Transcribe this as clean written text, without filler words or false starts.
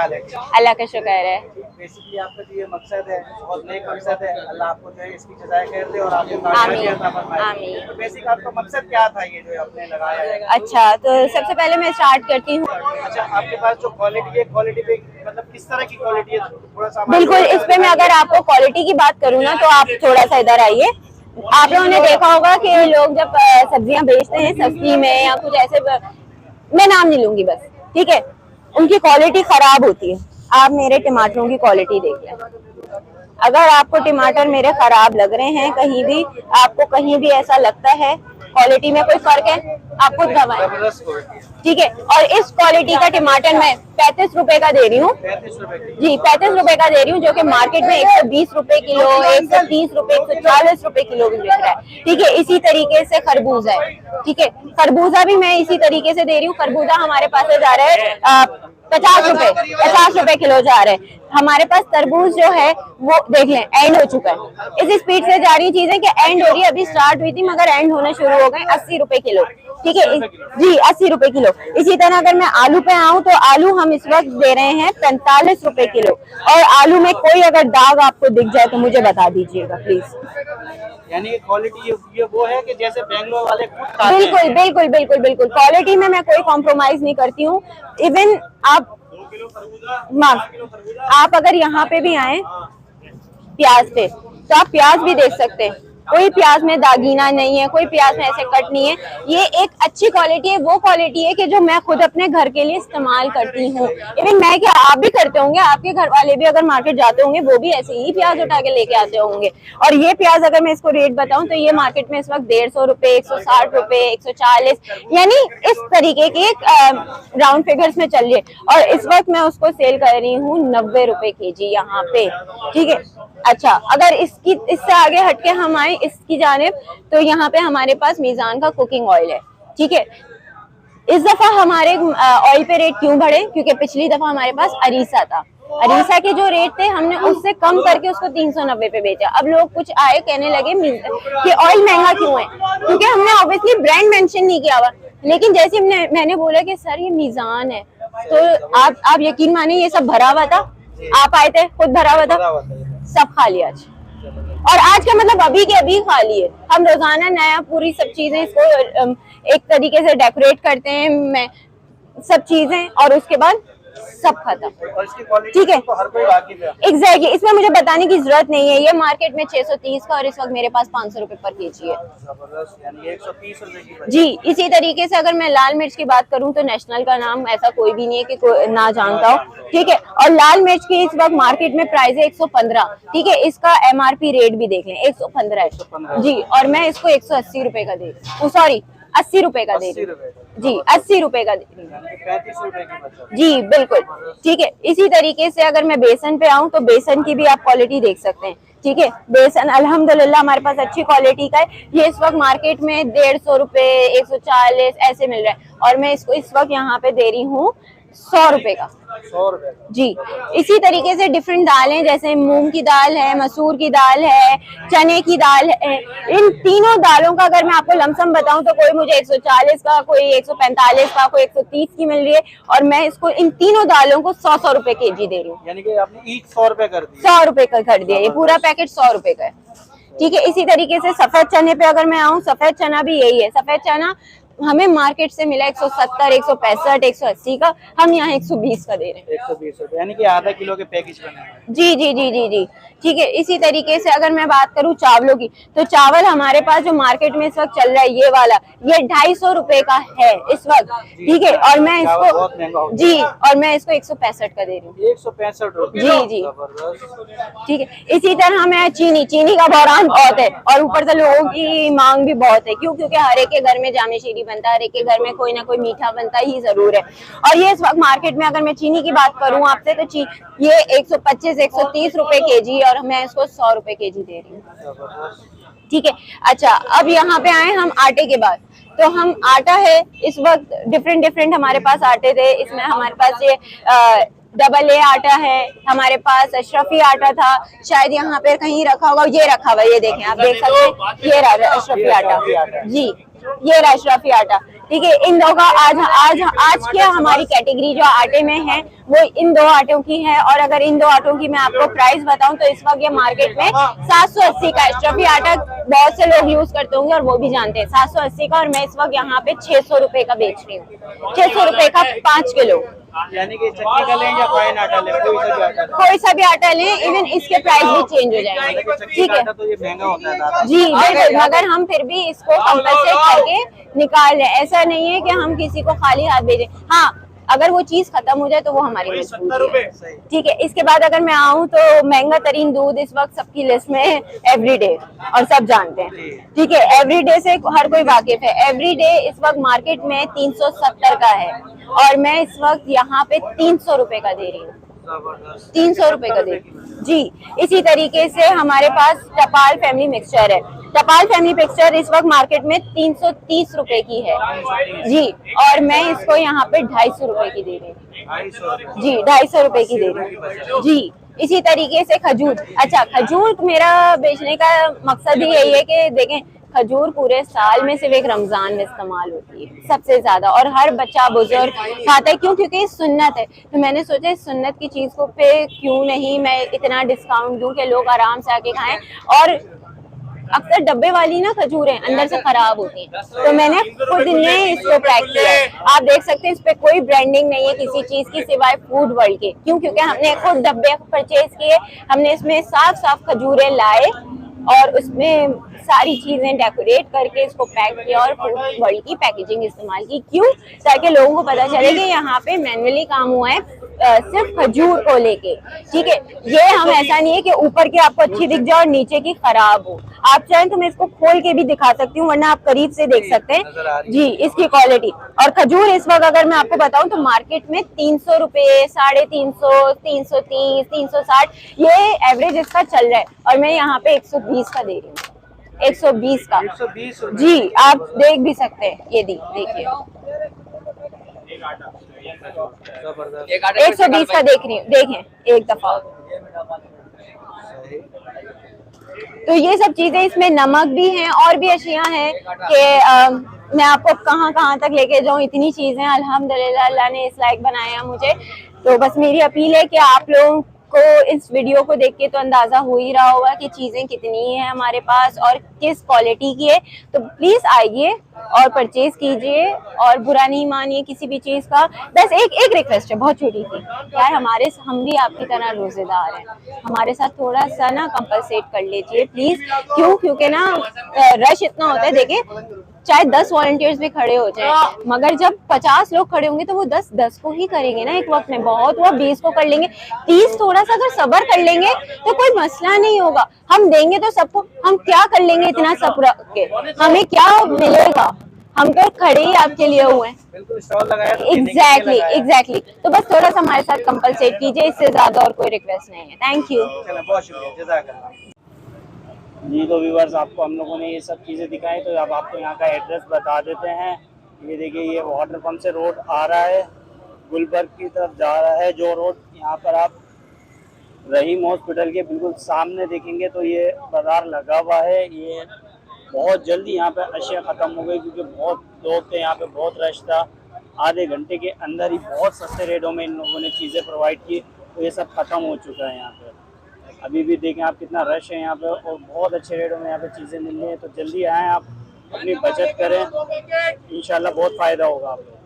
हाल है? अल्लाह का शुक्र है। बेसिकली आपका जो ये मकसद है बहुत नेक मकसद है, अल्लाह आपको जो है इसकी जज़ाए खैर दे और आपको कामयाबी अता फरमाए। आमीन। तो बेसिक आपका मकसद क्या था ये जो आपने लगाया है? अच्छा, तो सबसे पहले मैं स्टार्ट करती हूँ। अच्छा, आपके पास जो क्वालिटी है, क्वालिटी पे मतलब किस तरह की क्वालिटी है, थोड़ा सा बिल्कुल, इस पे मैं अगर आपको क्वालिटी की बात करूँ ना, तो आप थोड़ा सा इधर आइए। आप लोगों ने देखा होगा कि लोग जब सब्जियां बेचते हैं सस्ती में या कुछ ऐसे, मैं नाम नहीं लूंगी बस, ठीक है, उनकी क्वालिटी खराब होती है। आप मेरे टमाटरों की क्वालिटी देख लें। अगर आपको टमाटर मेरे खराब लग रहे हैं, कहीं भी आपको कहीं भी ऐसा लगता है क्वालिटी में कोई फर्क है, आप खुद घबराएं, ठीक है। और इस क्वालिटी का टमाटर मैं 35 रुपए का दे रही हूँ। 35 रुपए की? जी, 35 रुपए का दे रही हूँ, जो कि मार्केट में 120 रुपए किलो, 130 रुपए, 140 रुपए किलो भी बिक रहा है, ठीक है। इसी तरीके से खरबूजा है, ठीक है, खरबूजा भी मैं इसी तरीके से दे रही हूँ। खरबूजा हमारे पास से जा रहा है 50 रुपए किलो जा रहे हैं। हमारे पास तरबूज जो है वो देख लें एंड हो चुका है। इस स्पीड से जा रही चीजें कि एंड हो रही है, अभी स्टार्ट हुई थी मगर एंड होने शुरू हो गए। 80 रुपए किलो, ठीक है जी, 80 रुपए किलो। इसी तरह अगर मैं आलू पे आऊं तो आलू हम इस वक्त दे रहे हैं 45 रुपए किलो। और आलू में कोई अगर दाग आपको दिख जाए तो मुझे बता दीजिएगा प्लीज। यानी क्वालिटी ये वो है कि जैसे बेंगलोर वाले खुद खाते हैं। बिल्कुल बिल्कुल बिल्कुल बिल्कुल, क्वालिटी में मैं कोई कॉम्प्रोमाइज नहीं करती हूँ। इवन आप अगर यहाँ पे भी आए प्याज पे, तो आप प्याज भी देख सकते हैं, कोई प्याज में दागीना नहीं है, कोई प्याज में ऐसे कट नहीं है। ये एक अच्छी क्वालिटी है, वो क्वालिटी है कि जो मैं खुद अपने घर के लिए इस्तेमाल करती हूँ। इवन मैं क्या, आप भी करते होंगे, आपके घर वाले भी अगर मार्केट जाते होंगे वो भी ऐसे ही प्याज उठा के लेके आते होंगे। और ये प्याज अगर मैं इसको रेट बताऊं तो ये मार्केट में इस वक्त 150 रुपए, 160 रुपए, 140, यानी इस तरीके के राउंड फिगर्स में चल रही है। और इस वक्त मैं उसको सेल कर रही हूँ 90 रुपए केजी यहाँ पे, ठीक है। अच्छा, अगर इससे आगे हटके हम आए इसकी जानिब, तो यहाँ पे हमारे पास मीजान का कुकिंग ऑयल है, ठीक है। इस दफा हमारे ऑयल पे रेट क्यों बढ़े, क्योंकि पिछली दफा हमारे पास अरीसा था। अरीसा के जो रेट थे हमने उससे कम करके उसको 390 पे बेचा। अब लोग कुछ आए कहने लगे कि ऑयल महंगा क्यों है, क्योंकि हमने ऑब्वियसली ब्रांड मेंशन नहीं किया हुआ। लेकिन जैसे मैंने बोला कि सर ये मीजान है, तो आप यकीन मानिए ये सब भरा हुआ था। आप आए थे, खुद भरा हुआ था, सब खा लिया आज। और आज का मतलब अभी के अभी खा लिए। हम रोजाना नया पूरी सब चीजें इसको एक तरीके से डेकोरेट करते हैं, मैं सब चीजें, और उसके बाद सब खत्म, ठीक है। एग्जैक्टली, इसमें मुझे बताने की जरूरत नहीं है। ये मार्केट में 630 का और इस वक्त मेरे पास 500 रुपए पर केजी है। यानी 130 रुपए की। जी, इसी तरीके से अगर मैं लाल मिर्च की बात करूं तो नेशनल का नाम ऐसा कोई भी नहीं है कि कोई ना जानता हो, ठीक है। और लाल मिर्च की इस वक्त मार्केट में प्राइस है 115, ठीक है। इसका MRP रेट भी देख लें 115 है जी, और मैं इसको 180 रुपए का दे रही हूँ, सॉरी 80 रुपए का दे रही हूँ जी, 80 रुपए का दे रही हूँ, 35 रुपए की जी बिल्कुल, ठीक है। इसी तरीके से अगर मैं बेसन पे आऊं तो बेसन की भी आप क्वालिटी देख सकते हैं, ठीक है। बेसन अल्हम्दुलिल्लाह हमारे पास अच्छी क्वालिटी का है। ये इस वक्त मार्केट में 150 रुपए, 140 ऐसे मिल रहा है, और मैं इसको इस वक्त यहाँ पे दे रही हूँ 100 रुपए का। 100 रुपए जी, इसी तरीके से डिफरेंट दालें, जैसे मूंग की दाल है, मसूर की दाल है, चने की दाल है। इन तीनों दालों का अगर मैं आपको लमसम बताऊं तो कोई मुझे 140 का, कोई 145 का, कोई 130 की मिल रही है, और मैं इसको इन तीनों दालों को 100 रुपए केजी दे रही हूँ। यानी कि आपने ईच 100 रुपए कर दिया। 100 रुपए का कर दिया, ये पूरा पैकेट 100 रुपए का है, ठीक है। इसी तरीके से सफेद चने पे अगर मैं आऊँ, सफेद चना भी यही है। सफेद चना हमें मार्केट से मिला 170, 165, 180 का, हम यहाँ 120 का दे रहे हैं। 120 रुपए, यानी कि आधा किलो के पैकेज बने हैं। जी जी जी जी जी, ठीक है। इसी तरीके से अगर मैं बात करूँ चावलों की, तो चावल हमारे पास जो मार्केट में इस वक्त चल रहा है ये वाला, ये 250 रुपए का है इस वक्त, ठीक है। और मैं इसको जी, और मैं इसको 165 का दे रही हूँ। 165 रुपए, जी जी, ठीक है। इसी तरह मैं चीनी का बहरान बहुत है, और ऊपर से लोगों की मांग भी बहुत है। क्यों? क्योंकि हर एक के घर में जामे शीरी बनता है, हर एक के घर में कोई ना कोई मीठा बनता ही जरूर है। और ये इस वक्त मार्केट में अगर मैं चीनी की बात करूं आपसे तो ये 125, 130 रुपए केजी, और मैं इसको 100 रुपए केजी दे रही हूँ, ठीक है। अच्छा, अब यहाँ पे आए हम आटे के बाद, तो हम आटा है इस वक्त डिफरेंट हमारे पास आटे थे। इसमें हमारे पास ये डबल ए आटा है, हमारे पास अशरफी आटा था, शायद यहाँ पे कहीं रखा होगा, ये रखा हुआ, ये देखें, आप देख सकते हैं, ये रहा अशरफी आटा जी, ये रहा अशरफी आटा। ठीक है। इन दो का आज की हमारी कैटेगरी जो आटे में है वो इन दो आटों की है। और अगर इन दो आटों की मैं आपको प्राइस बताऊं तो इस वक्त ये मार्केट में 780 का है। स्टफी आटा बहुत से लोग यूज करते होंगे और वो भी जानते हैं 780 का, और मैं इस वक्त यहाँ पे 600 रुपए का बेच रही हूँ। 600 रुपए का 5 किलो। यानी कि चक्की का लें या फाइन आटा लें, कोई सा भी आटा लें, इवन इसके प्राइस भी चेंज हो जाएंगे। ठीक है, तो ये महंगा होता है जी बिल्कुल, मगर हम फिर भी इसको कंपलसेट करके निकाल रहे हैं। ऐसा नहीं है कि हम किसी को खाली हाथ भेजें। हाँ, अगर वो चीज खत्म हो जाए तो वो हमारी मजबूरी है। ठीक है। इसके बाद अगर मैं आऊँ तो महंगा तरीन दूध इस वक्त सबकी लिस्ट में है एवरीडे, और सब जानते हैं। ठीक है, एवरीडे से हर कोई वाकिफ है। एवरीडे इस वक्त मार्केट में 370 का है और मैं इस वक्त यहाँ पे 300 रुपए का दे रही हूँ। 300 रुपए का दे जी। इसी तरीके से हमारे पास टपाल फैमिली मिक्सचर है। टपाल फैमिली मिक्सचर इस वक्त मार्केट में 330 रुपए की है जी, और मैं इसको यहाँ पे 250 रुपए की दे रही हूँ जी। 250 रुपए की दे रही हूँ जी। इसी तरीके से खजूर, अच्छा खजूर मेरा बेचने का मकसद ही यही है कि देखें खजूर पूरे साल में सिर्फ एक रमजान में इस्तेमाल होती है सबसे ज्यादा, और हर बच्चा बुजुर्ग खाता है। क्यों? क्योंकि सुन्नत है। तो मैंने सोचा इस सुन्नत की चीज को पे क्यों नहीं मैं इतना डिस्काउंट दूं कि लोग आराम से आके खाएं। और अक्सर डब्बे वाली ना खजूर है अंदर से खराब होती हैं, तो मैंने खुद ने इसको पैक किया है। आप देख सकते हैं इस पे कोई ब्रांडिंग नहीं है किसी चीज की सिवाय फूड वर्ल्ड के। क्यों? क्योंकि हमने खुद डब्बे परचेज किए, हमने इसमें साफ साफ खजूरें लाए और उसमें सारी चीजें डेकोरेट करके इसको पैक किया और फूड वर्ल्ड की पैकेजिंग इस्तेमाल की। क्यों? ताकि लोगों को पता चले कि यहाँ पे मैनुअली काम हुआ है सिर्फ खजूर को लेके। ठीक है, ये हम ऐसा नहीं है कि ऊपर की आपको अच्छी दिख जाए और नीचे की खराब हो। आप चाहें तो मैं इसको खोल के भी दिखा सकती हूँ, वरना आप करीब से देख सकते हैं जी इसकी क्वालिटी। और खजूर इस वक्त अगर मैं आपको बताऊं तो मार्केट में 300 रुपए, 350, 330, 360 ये एवरेज इसका चल रहा है, और मैं यहाँ पे 120 का दे रही हूँ। 120 का 120 जी, आप देख भी सकते हैं। ये देखिए 120 का देख रही हूँ, देखें एक दफा। तो ये सब चीजें, इसमें नमक भी है और भी अशिया हैं कि मैं आपको कहाँ कहाँ तक लेके जाऊँ। इतनी चीजें अल्हम्दुलिल्लाह अल्लाह ने इस लायक बनाया मुझे। तो बस मेरी अपील है कि आप लोगों को इस वीडियो को देख के तो अंदाजा हो ही रहा होगा कि चीजें कितनी है हमारे पास और किस क्वालिटी की है। तो प्लीज आइए और परचेज कीजिए और बुरा नहीं मानिए किसी भी चीज का। बस एक रिक्वेस्ट है बहुत छोटी सी यार, हम भी आपकी तरह रोजेदार हैं, हमारे साथ थोड़ा सा ना कंपलसेट कर लीजिए प्लीज। क्यों? क्योंकि ना रश इतना होता है। देखिए चाहे 10 वॉलंटियर्स भी खड़े हो जाए, मगर जब 50 लोग खड़े होंगे तो वो 10 को ही करेंगे ना एक वक्त में। बहुत हुआ 20 को कर लेंगे, 30 थोड़ा सा अगर सब्र कर लेंगे तो कोई मसला नहीं होगा। हम देंगे तो सबको, हम क्या कर लेंगे इतना सब्र के, हमें क्या मिलेगा? हम तो खड़े ही आपके लिए हुए हैं। बिल्कुल स्टॉल लगाया तो एग्जैक्टली। तो बस थोड़ा सा हमारे साथ कंपलसेट कीजिए, इससे ज्यादा और कोई रिक्वेस्ट नहीं है। Thank you. चलो बहुत शुक्रिया, जज़ाकल्लाह। जी तो व्यूअर्स आपको हम लोगों ने ये सब चीज़ें दिखाई, तो अब आपको यहाँ का एड्रेस बता देते हैं। ये देखिए ये वाटर पंप से रोड आ रहा है, गुलबर्ग की तरफ जा रहा है जो रोड। यहाँ पर आप रहीम हॉस्पिटल के बिल्कुल सामने देखेंगे तो ये बाज़ार लगा हुआ है। ये बहुत जल्दी यहाँ पे अशिया ख़त्म हो गई क्योंकि बहुत लोग थे यहाँ पे, बहुत रश था। आधे घंटे के अंदर ही बहुत सस्ते रेटों में इन लोगों ने चीज़ें प्रोवाइड की, तो ये सब ख़त्म हो चुका है यहाँ पे। अभी भी देखें आप कितना रश है यहाँ पे और बहुत अच्छे रेटों में यहाँ पे चीज़ें मिल रही हैं। तो जल्दी आएँ, आप अपनी बचत करें, इंशाल्लाह बहुत फ़ायदा होगा आपको।